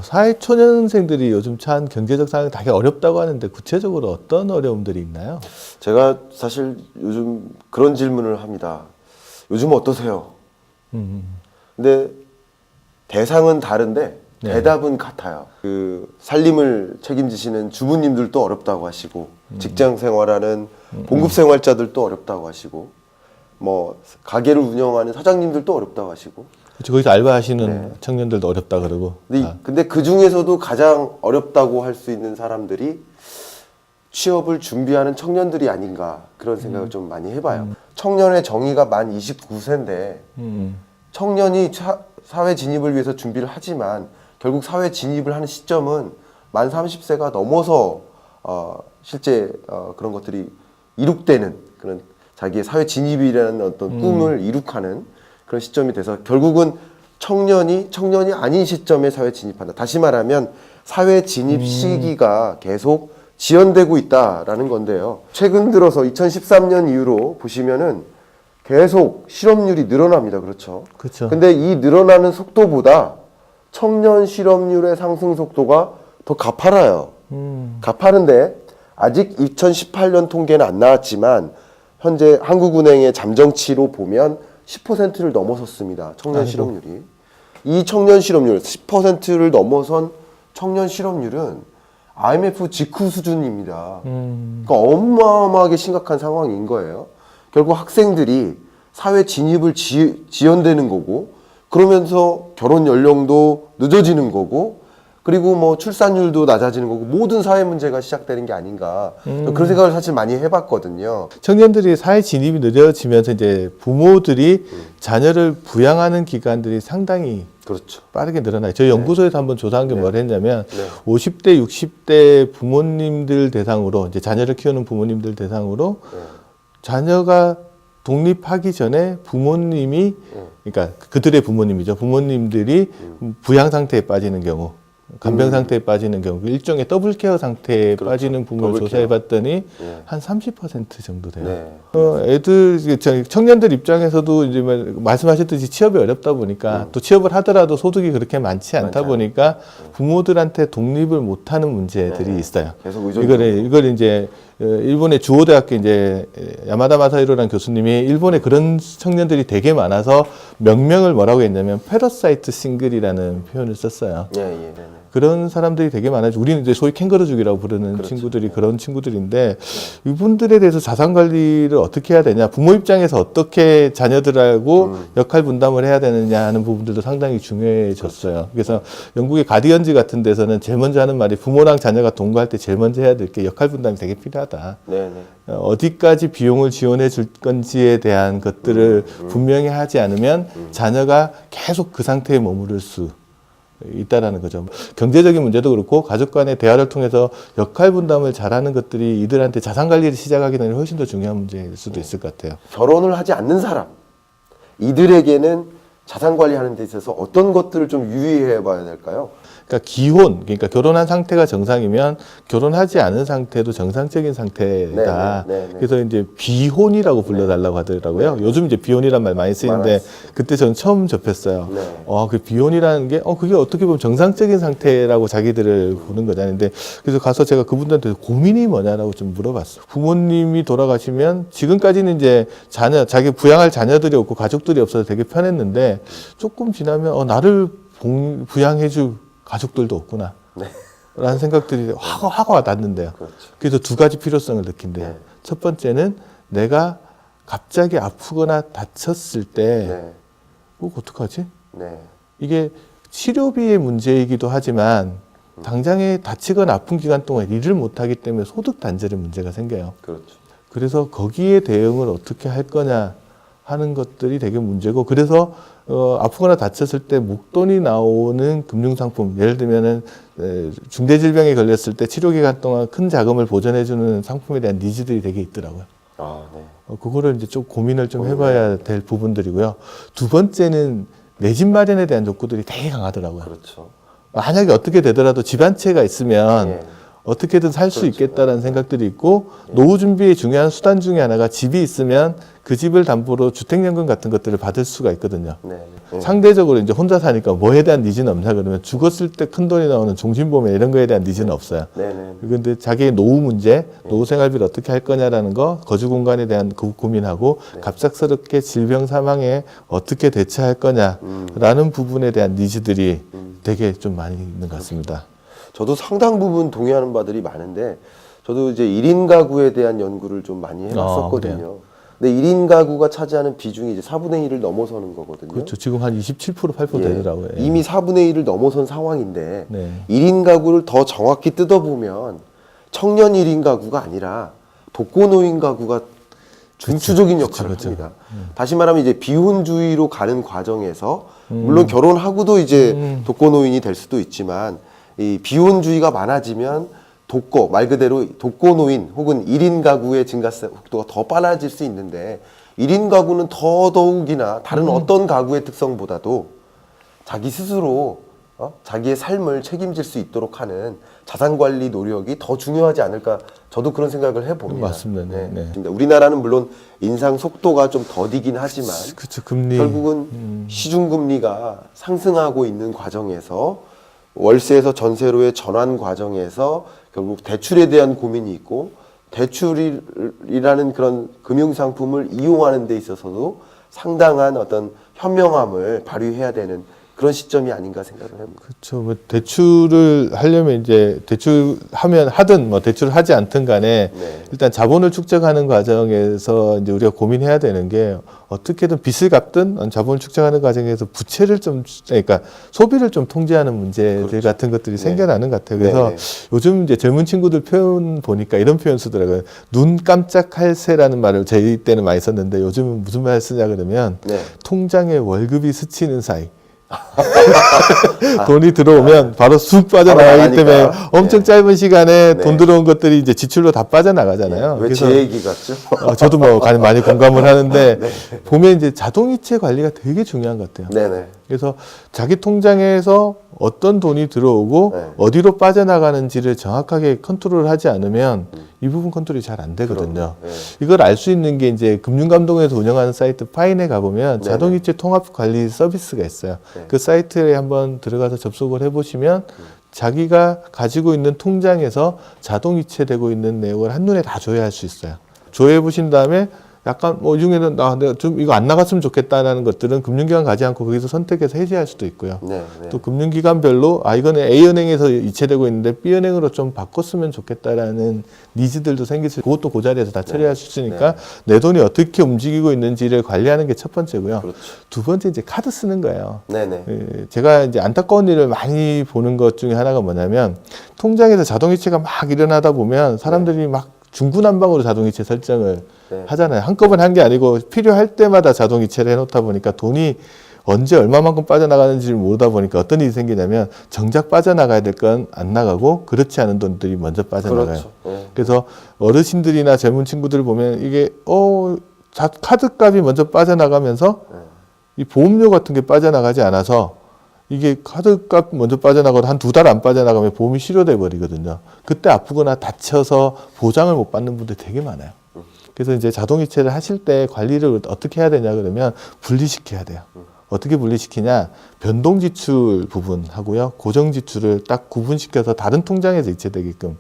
사회초년생들이 요즘 처한 경제적 상황이 되게 어렵다고 하는데 구체적으로 어떤 어려움들이 있나요? 제가 사실 요즘 그런 질문을 합니다. 요즘 어떠세요? 근데 대상은 다른데 네. 대답은 같아요. 그 살림을 책임지시는 주부님들도 어렵다고 하시고 직장 생활하는 봉급 생활자들도 어렵다고 하시고 뭐 가게를 운영하는 사장님들도 어렵다고 하시고 거기서 알바하시는 네. 청년들도 어렵다 그러고. 근데 그 중에서도 가장 어렵다고 할 수 있는 사람들이 취업을 준비하는 청년들이 아닌가 그런 생각을 좀 많이 해봐요. 청년의 정의가 만 29세인데 청년이 사회 진입을 위해서 준비를 하지만 결국 사회 진입을 하는 시점은 만 30세가 넘어서 실제 그런 것들이 이룩되는 그런 자기의 사회 진입이라는 어떤 꿈을 이룩하는 그런 시점이 돼서 결국은 청년이 아닌 시점에 사회 진입한다. 다시 말하면 사회 진입 시기가 계속 지연되고 있다라는 건데요. 최근 들어서 2013년 이후로 보시면은 계속 실업률이 늘어납니다. 그렇죠? 그렇죠. 근데 이 늘어나는 속도보다 청년 실업률의 상승 속도가 더 가파라요. 가파른데 아직 2018년 통계는 안 나왔지만 현재 한국은행의 잠정치로 보면 10%를 넘어섰습니다. 청년 실업률이. 이 청년 실업률 10%를 넘어선 청년 실업률은 IMF 직후 수준입니다. 그러니까 어마어마하게 심각한 상황인 거예요. 결국 학생들이 사회 진입을 지연되는 거고 그러면서 결혼 연령도 늦어지는 거고 그리고 뭐 출산율도 낮아지는 거고 모든 사회 문제가 시작되는 게 아닌가 그런 생각을 사실 많이 해봤거든요. 청년들이 사회 진입이 느려지면서 이제 부모들이 자녀를 부양하는 기간들이 상당히 그렇죠. 빠르게 늘어나요. 저희 연구소에서 한번 조사한 게 네. 뭘 했냐면 네. 50대, 60대 부모님들 대상으로 이제 자녀를 키우는 부모님들 대상으로 자녀가 독립하기 전에 부모님이 그러니까 그들의 부모님이죠. 부모님들이 부양 상태에 빠지는 경우, 간병 상태에 빠지는 경우, 일종의 더블 케어 상태에 그렇죠. 빠지는 부모를 더블 조사해 케어. 봤더니 네. 한 30% 정도 돼요. 네. 애들 청년들 입장에서도 이제 말씀하셨듯이 취업이 어렵다 보니까 또 취업을 하더라도 소득이 그렇게 많지 않다 보니까 부모들한테 독립을 못하는 문제들이 네. 있어요. 계속 의존. 이걸 이제 일본의 주오대학교 이제 야마다 마사히로라는 교수님이 일본에 그런 청년들이 되게 많아서 명명을 뭐라고 했냐면 패러사이트 싱글이라는 표현을 썼어요. 예, 예, 네. 그런 사람들이 되게 많아요. 우리는 이제 소위 캥거루족이라고 부르는 그렇죠. 친구들이 그런 친구들인데 이분들에 대해서 자산 관리를 어떻게 해야 되냐, 부모 입장에서 어떻게 자녀들하고 역할 분담을 해야 되느냐 하는 부분들도 상당히 중요해졌어요. 그래서 영국의 가디언즈 같은 데서는 제일 먼저 하는 말이 부모랑 자녀가 동거할 때 제일 먼저 해야 될 게 역할 분담이 되게 필요하다. 네, 네. 어디까지 비용을 지원해 줄 건지에 대한 것들을 분명히 하지 않으면 자녀가 계속 그 상태에 머무를 수 있다라는 거죠. 경제적인 문제도 그렇고 가족 간의 대화를 통해서 역할 분담을 잘하는 것들이 이들한테 자산 관리를 시작하기 전에 훨씬 더 중요한 문제일 수도 있을 것 같아요. 결혼을 하지 않는 사람 이들에게는 자산 관리하는 데 있어서 어떤 것들을 좀 유의해 봐야 될까요? 그러니까 기혼, 그러니까 결혼한 상태가 정상이면 결혼하지 않은 상태도 정상적인 상태다. 네. 그래서 이제 비혼이라고 불러달라고 하더라고요. 요즘 이제 비혼이란 말 많이 쓰이는데 그때 저는 처음 접했어요. 네. 그 비혼이라는 게 그게 어떻게 보면 정상적인 상태라고 자기들을 보는 거잖아요. 그래서 가서 제가 그분들한테 고민이 뭐냐라고 좀 물어봤어요. 부모님이 돌아가시면 지금까지는 이제 자기 부양할 자녀들이 없고 가족들이 없어서 되게 편했는데 조금 지나면 나를 부양해줄 가족들도 없구나. 네. 라는 생각들이 화가 났는데요. 그렇죠. 그래서 두 가지 필요성을 느낀대요. 네. 첫 번째는 내가 갑자기 아프거나 다쳤을 때 네. 어떡하지? 네. 이게 치료비의 문제이기도 하지만 당장에 다치거나 아픈 기간 동안 일을 못하기 때문에 소득 단절의 문제가 생겨요. 그렇죠. 그래서 거기에 대응을 어떻게 할 거냐 하는 것들이 되게 문제고, 그래서 아프거나 다쳤을 때 목돈이 나오는 금융상품, 예를 들면은 중대질병에 걸렸을 때 치료 기간 동안 큰 자금을 보전해주는 상품에 대한 니즈들이 되게 있더라고요. 네. 그거를 이제 좀 고민을 좀 해봐야 될 부분들이고요. 두 번째는 내 집 마련에 대한 욕구들이 되게 강하더라고요. 그렇죠. 만약에 어떻게 되더라도 집 한 채가 있으면 예. 어떻게든 살 수 그렇죠. 있겠다라는 생각들이 있고 노후 준비의 중요한 수단 중에 하나가 집이 있으면 그 집을 담보로 주택연금 같은 것들을 받을 수가 있거든요. 네. 네. 상대적으로 이제 혼자 사니까 뭐에 대한 니즈는 없나 그러면 죽었을 때 큰 돈이 나오는 종신보험 이런 거에 대한 니즈는 없어요. 네네. 그런데 자기의 노후 문제, 노후 생활비를 어떻게 할 거냐라는 거, 거주 공간에 대한 그 고민하고 갑작스럽게 질병 사망에 어떻게 대처할 거냐라는 부분에 대한 니즈들이 되게 좀 많이 있는 것 같습니다. 저도 상당 부분 동의하는 바들이 많은데 저도 이제 1인 가구에 대한 연구를 좀 많이 해봤었거든요. 근데 1인 가구가 차지하는 비중이 이제 4분의 1을 넘어서는 거거든요. 그렇죠. 지금 한 27%, 8% 예. 되더라고요. 예. 이미 4분의 1을 넘어선 상황인데 네. 1인 가구를 더 정확히 뜯어보면 청년 1인 가구가 아니라 독거노인 가구가 중추적인 역할을 그쵸. 합니다. 다시 말하면 이제 비혼주의로 가는 과정에서 물론 결혼하고도 이제 독거노인이 될 수도 있지만 이 비혼주의가 많아지면 독거, 말 그대로 독거노인 혹은 1인 가구의 증가 속도가 더 빨라질 수 있는데 1인 가구는 더더욱이나 다른 어떤 가구의 특성보다도 자기 스스로 자기의 삶을 책임질 수 있도록 하는 자산관리 노력이 더 중요하지 않을까 저도 그런 생각을 해봅니다. 맞습니다. 네. 네. 우리나라는 물론 인상 속도가 좀 더디긴 하지만 그렇죠. 금리. 결국은 시중금리가 상승하고 있는 과정에서 월세에서 전세로의 전환 과정에서 결국 대출에 대한 고민이 있고 대출이라는 그런 금융상품을 이용하는 데 있어서도 상당한 어떤 현명함을 발휘해야 되는 그런 시점이 아닌가 생각을 합니다. 그렇죠. 뭐 대출을 하려면 이제 대출하면 하든 뭐 대출을 하지 않든 간에 네. 일단 자본을 축적하는 과정에서 이제 우리가 고민해야 되는 게 어떻게든 빚을 갚든 자본을 축적하는 과정에서 부채를 좀 그러니까 소비를 좀 통제하는 문제들 그렇죠. 같은 것들이 네. 생겨나는 것 같아요. 그래서 네. 요즘 이제 젊은 친구들 표현 보니까 이런 표현 쓰더라고요. 눈 깜짝할 새라는 말을 저희 때는 많이 썼는데 요즘은 무슨 말 쓰냐 그러면 네. 통장에 월급이 스치는 사이. 돈이 들어오면 바로 쑥 빠져나가기 때문에 엄청 짧은 시간에 돈 들어온 것들이 이제 지출로 다 빠져나가잖아요. 왜 제 얘기 같죠? 저도 뭐 많이 공감을 하는데 보면 이제 자동이체 관리가 되게 중요한 것 같아요. 네네. 그래서 자기 통장에서 어떤 돈이 들어오고 네. 어디로 빠져나가는지를 정확하게 컨트롤을 하지 않으면 이 부분 컨트롤이 잘 안 되거든요. 네. 이걸 알 수 있는 게 이제 금융감독원에서 운영하는 사이트 파인에 가보면 네네. 자동이체 통합관리 서비스가 있어요. 네. 그 사이트에 한번 들어가서 접속을 해보시면 자기가 가지고 있는 통장에서 자동이체되고 있는 내용을 한눈에 다 조회할 수 있어요. 조회해 보신 다음에 약간 뭐 이 중에는 내가 좀 이거 안 나갔으면 좋겠다라는 것들은 금융기관 가지 않고 거기서 선택해서 해지할 수도 있고요. 네. 네. 또 금융기관별로 이거는 A은행에서 이체되고 있는데 B은행으로 좀 바꿨으면 좋겠다라는 니즈들도 생길 수 있고 그것도 그 자리에서 다 처리할 수 있으니까 내 돈이 어떻게 움직이고 있는지를 관리하는 게 첫 번째고요. 그렇죠. 두 번째 이제 카드 쓰는 거예요. 네네. 제가 이제 안타까운 일을 많이 보는 것 중에 하나가 뭐냐면 통장에서 자동이체가 막 일어나다 보면 사람들이 막 중구난방으로 자동이체 설정을 네. 하잖아요. 한꺼번에 한 게 아니고 필요할 때마다 자동이체를 해놓다 보니까 돈이 언제 얼마만큼 빠져나가는지를 모르다 보니까 어떤 일이 생기냐면 정작 빠져나가야 될 건 안 나가고 그렇지 않은 돈들이 먼저 빠져나가요. 그렇죠. 네. 그래서 어르신들이나 젊은 친구들 보면 이게 카드값이 먼저 빠져나가면서 이 보험료 같은 게 빠져나가지 않아서 이게 카드값 먼저 빠져나가도 한 2달 안 빠져나가면 보험이 실효돼 버리거든요. 그때 아프거나 다쳐서 보장을 못 받는 분들 되게 많아요. 그래서 이제 자동이체를 하실 때 관리를 어떻게 해야 되냐 그러면 분리시켜야 돼요. 어떻게 분리시키냐? 변동 지출 부분 하고요. 고정 지출을 딱 구분시켜서 다른 통장에서 이체되게끔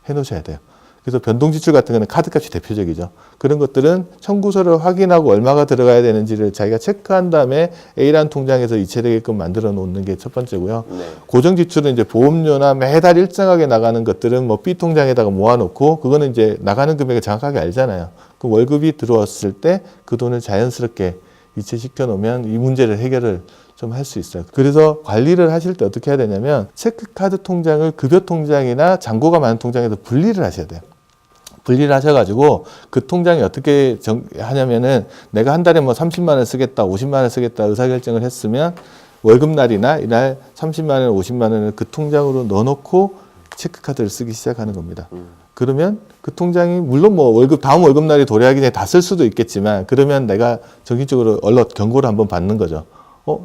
해 놓으셔야 돼요. 그래서 변동 지출 같은 거는 카드값이 대표적이죠. 그런 것들은 청구서를 확인하고 얼마가 들어가야 되는지를 자기가 체크한 다음에 A라는 통장에서 이체되게끔 만들어 놓는 게 첫 번째고요. 네. 고정 지출은 이제 보험료나 매달 일정하게 나가는 것들은 뭐 B 통장에다가 모아놓고 그거는 이제 나가는 금액을 정확하게 알잖아요. 그 월급이 들어왔을 때 그 돈을 자연스럽게 이체시켜 놓으면 이 문제를 해결을 좀 할 수 있어요. 그래서 관리를 하실 때 어떻게 해야 되냐면 체크카드 통장을 급여 통장이나 잔고가 많은 통장에서 분리를 하셔야 돼요. 분리를 하셔가지고 그 통장이 어떻게 하냐면은 내가 한 달에 뭐 30만 원 쓰겠다, 50만 원 쓰겠다 의사결정을 했으면 월급날이나 이날 30만 원, 50만 원을 그 통장으로 넣어놓고 체크카드를 쓰기 시작하는 겁니다. 그러면 그 통장이 물론 뭐 다음 월급날이 도래하기 전에 다 쓸 수도 있겠지만 그러면 내가 정기적으로 얼럿 경고를 한번 받는 거죠.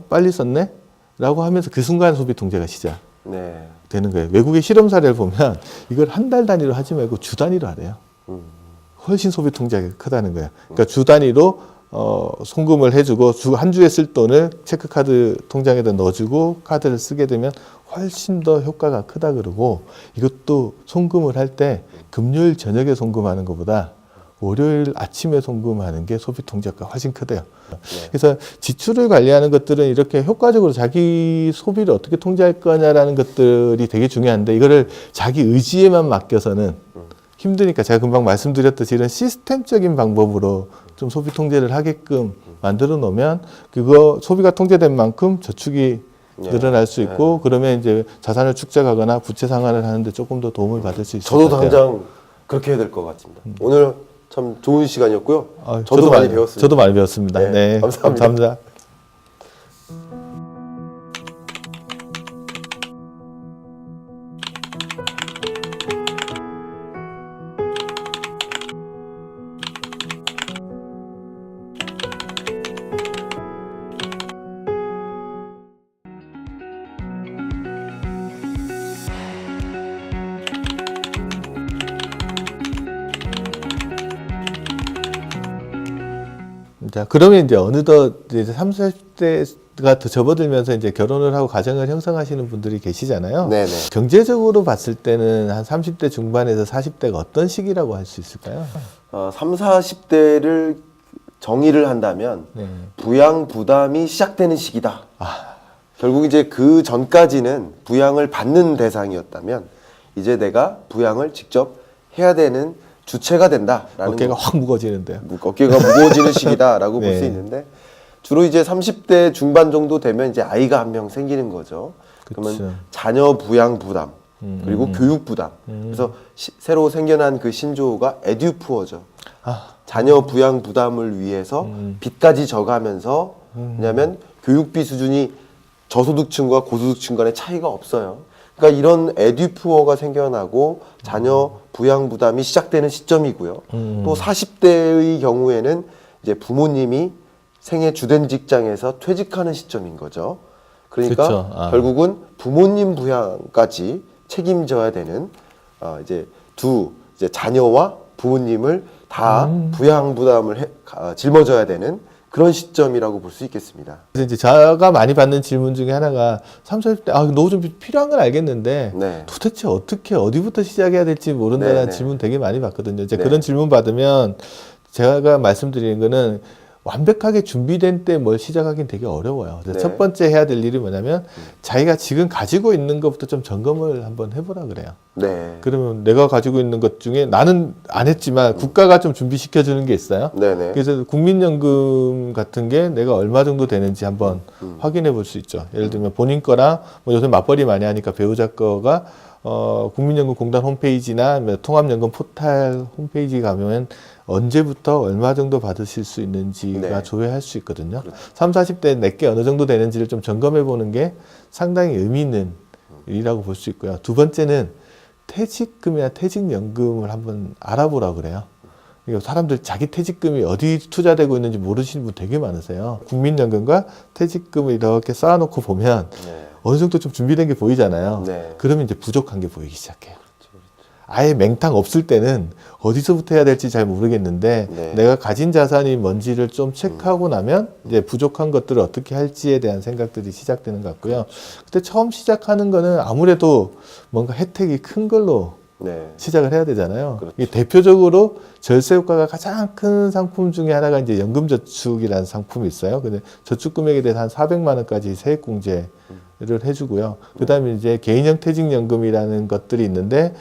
빨리 썼네? 라고 하면서 그 순간 소비 통제가 시작. 네. 되는 거예요. 외국의 실험 사례를 보면 이걸 한 달 단위로 하지 말고 주 단위로 하래요. 훨씬 소비 통제가 크다는 거예요. 그러니까 주 단위로 송금을 해주고 한 주에 쓸 돈을 체크카드 통장에다 넣어주고 카드를 쓰게 되면 훨씬 더 효과가 크다 그러고, 이것도 송금을 할 때 금요일 저녁에 송금하는 것보다 월요일 아침에 송금하는 게 소비 통제가 훨씬 크대요. 그래서 지출을 관리하는 것들은 이렇게 효과적으로 자기 소비를 어떻게 통제할 거냐라는 것들이 되게 중요한데, 이거를 자기 의지에만 맡겨서는 힘드니까 제가 금방 말씀드렸듯이 이런 시스템적인 방법으로 좀 소비 통제를 하게끔 만들어 놓으면 그거 소비가 통제된 만큼 저축이 늘어날 수 있고, 그러면 이제 자산을 축적하거나 부채 상환을 하는데 조금 더 도움을 받을 수 있을 것 저도 같아요. 당장 그렇게 해야 될 것 같습니다. 오늘 참 좋은 시간이었고요. 저도 저도 많이 배웠습니다. 저도 많이 배웠습니다. 네, 네, 감사합니다. 감사합니다. 자, 그러면 이제 어느덧 이제 30, 40대가 더 접어들면서 이제 결혼을 하고 가정을 형성하시는 분들이 계시잖아요. 네네. 경제적으로 봤을 때는 한 30대 중반에서 40대가 어떤 시기라고 할 수 있을까요? 3, 40대를 정의를 한다면 네. 부양 부담이 시작되는 시기다. 결국 이제 그 전까지는 부양을 받는 대상이었다면 이제 내가 부양을 직접 해야 되는 주체가 된다라는 어깨가 확 무거워지는데요. 어깨가 무거워지는 시기다라고 네. 볼 수 있는데, 주로 이제 30대 중반 정도 되면 이제 아이가 한 명 생기는 거죠. 그러면 그쵸. 자녀 부양 부담, 그리고 교육 부담. 그래서 새로 생겨난 그 신조어가 에듀푸어죠. 자녀 부양 부담을 위해서 빚까지 져가면서, 왜냐하면 교육비 수준이 저소득층과 고소득층 간의 차이가 없어요. 그러니까 이런 에듀푸어가 생겨나고 자녀 부양 부담이 시작되는 시점이고요. 또 40대의 경우에는 이제 부모님이 생애 주된 직장에서 퇴직하는 시점인 거죠. 그러니까 그쵸. 결국은 부모님 부양까지 책임져야 되는 이제 이제 자녀와 부모님을 다 부양 부담을 짊어져야 되는 그런 시점이라고 볼 수 있겠습니다. 그래서 이제 제가 많이 받는 질문 중에 하나가 30, 40대, 노후준비 필요한 건 알겠는데 네. 도대체 어떻게 어디부터 시작해야 될지 모른다는 네, 네. 질문 되게 많이 받거든요. 이제 네. 그런 질문 받으면 제가 말씀드리는 거는 완벽하게 준비된 때 뭘 시작하긴 되게 어려워요. 그래서 네. 첫 번째 해야 될 일이 뭐냐면 자기가 지금 가지고 있는 것부터 좀 점검을 한번 해보라 그래요. 네. 그러면 내가 가지고 있는 것 중에 나는 안 했지만 국가가 좀 준비시켜 주는 게 있어요. 네네. 그래서 국민연금 같은 게 내가 얼마 정도 되는지 한번 확인해 볼 수 있죠. 예를 들면 본인 거랑 뭐 요새 맞벌이 많이 하니까 배우자 거가 국민연금공단 홈페이지나 통합연금 포탈 홈페이지 가면 언제부터 얼마 정도 받으실 수 있는지가 네. 조회할 수 있거든요. 30, 40대 내게 어느 정도 되는지를 좀 점검해 보는 게 상당히 의미 있는 일이라고 볼 수 있고요. 두 번째는 퇴직금이나 퇴직연금을 한번 알아보라고 그래요. 이거 사람들 자기 퇴직금이 어디 투자되고 있는지 모르시는 분 되게 많으세요. 국민연금과 퇴직금을 이렇게 쌓아놓고 보면 네. 어느 정도 좀 준비된 게 보이잖아요. 네. 그러면 이제 부족한 게 보이기 시작해요. 아예 맹탕 없을 때는 어디서부터 해야 될지 잘 모르겠는데 네. 내가 가진 자산이 뭔지를 좀 체크하고 나면 이제 부족한 것들을 어떻게 할지에 대한 생각들이 시작되는 것 같고요. 그때 처음 시작하는 거는 아무래도 뭔가 혜택이 큰 걸로 네. 시작을 해야 되잖아요. 그렇죠. 이게 대표적으로 절세 효과가 가장 큰 상품 중에 하나가 이제 연금저축이라는 상품이 있어요. 근데 저축 금액에 대해서 한 400만 원까지 세액공제를 해주고요. 그다음에 이제 개인형 퇴직연금이라는 것들이 있는데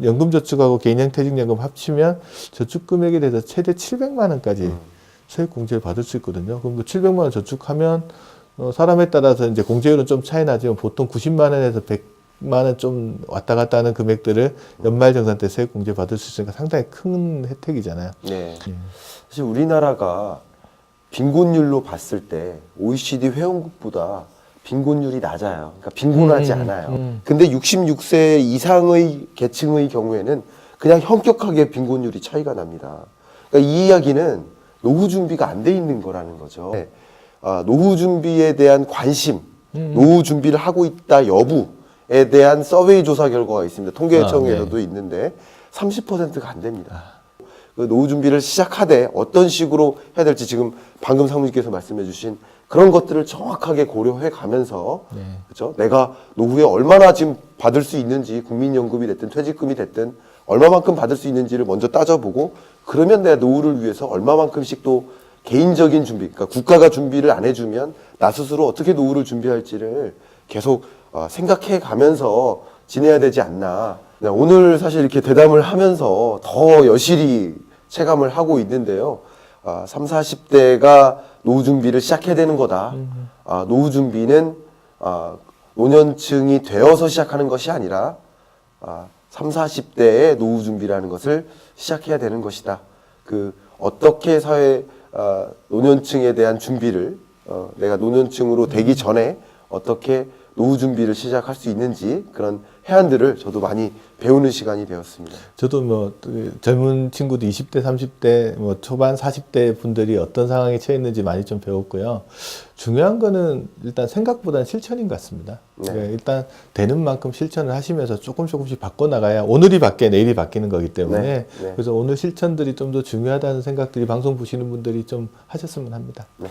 연금저축하고 개인형 퇴직연금 합치면 저축 금액에 대해서 최대 700만 원까지 세액공제를 받을 수 있거든요. 그럼 그 700만 원 저축하면 사람에 따라서 이제 공제율은 좀 차이 나지만 보통 90만 원에서 100만 원 좀 왔다 갔다 하는 금액들을 연말정산 때 세액공제 받을 수 있으니까 상당히 큰 혜택이잖아요. 네. 사실 우리나라가 빈곤율로 봤을 때 OECD 회원국보다 빈곤율이 낮아요. 그러니까 빈곤하지 않아요. 근데 66세 이상의 계층의 경우에는 그냥 현격하게 빈곤율이 차이가 납니다. 그러니까 이 이야기는 노후 준비가 안 돼 있는 거라는 거죠. 노후 준비에 대한 관심, 노후 준비를 하고 있다 여부에 노후에 대한 서베이 조사 결과가 있습니다. 통계청에서도 네. 있는데 30%가 안 됩니다. 그 노후 준비를 시작하되 어떤 식으로 해야 될지 지금 방금 사무님께서 말씀해 주신 그런 것들을 정확하게 고려해 가면서 네. 그렇죠? 내가 노후에 얼마나 지금 받을 수 있는지 국민연금이 됐든 퇴직금이 됐든 얼마만큼 받을 수 있는지를 먼저 따져보고 그러면 내 노후를 위해서 얼마만큼씩 또 개인적인 준비, 그러니까 국가가 준비를 안 해주면 나 스스로 어떻게 노후를 준비할지를 계속 생각해 가면서 지내야 되지 않나. 오늘 사실 이렇게 대담을 하면서 더 여실히 체감을 하고 있는데요. 3, 40대가 노후 준비를 시작해야 되는 거다. 노후 준비는 노년층이 되어서 시작하는 것이 아니라 3, 40대의 노후 준비라는 것을 시작해야 되는 것이다. 어떻게 노년층에 대한 준비를 내가 노년층으로 되기 전에 어떻게 노후 준비를 시작할 수 있는지 그런 해안들을 저도 많이 배우는 시간이 되었습니다. 저도 뭐 젊은 친구들 20대, 30대, 뭐 초반 40대 분들이 어떤 상황에 처해 있는지 많이 좀 배웠고요. 중요한 거는 일단 생각보다는 실천인 것 같습니다. 네. 그러니까 일단 되는 만큼 실천을 하시면서 조금씩 바꿔나가야 오늘이 바뀌어 내일이 바뀌는 거기 때문에 네. 네. 그래서 오늘 실천들이 좀 더 중요하다는 생각들이 방송 보시는 분들이 좀 하셨으면 합니다. 네.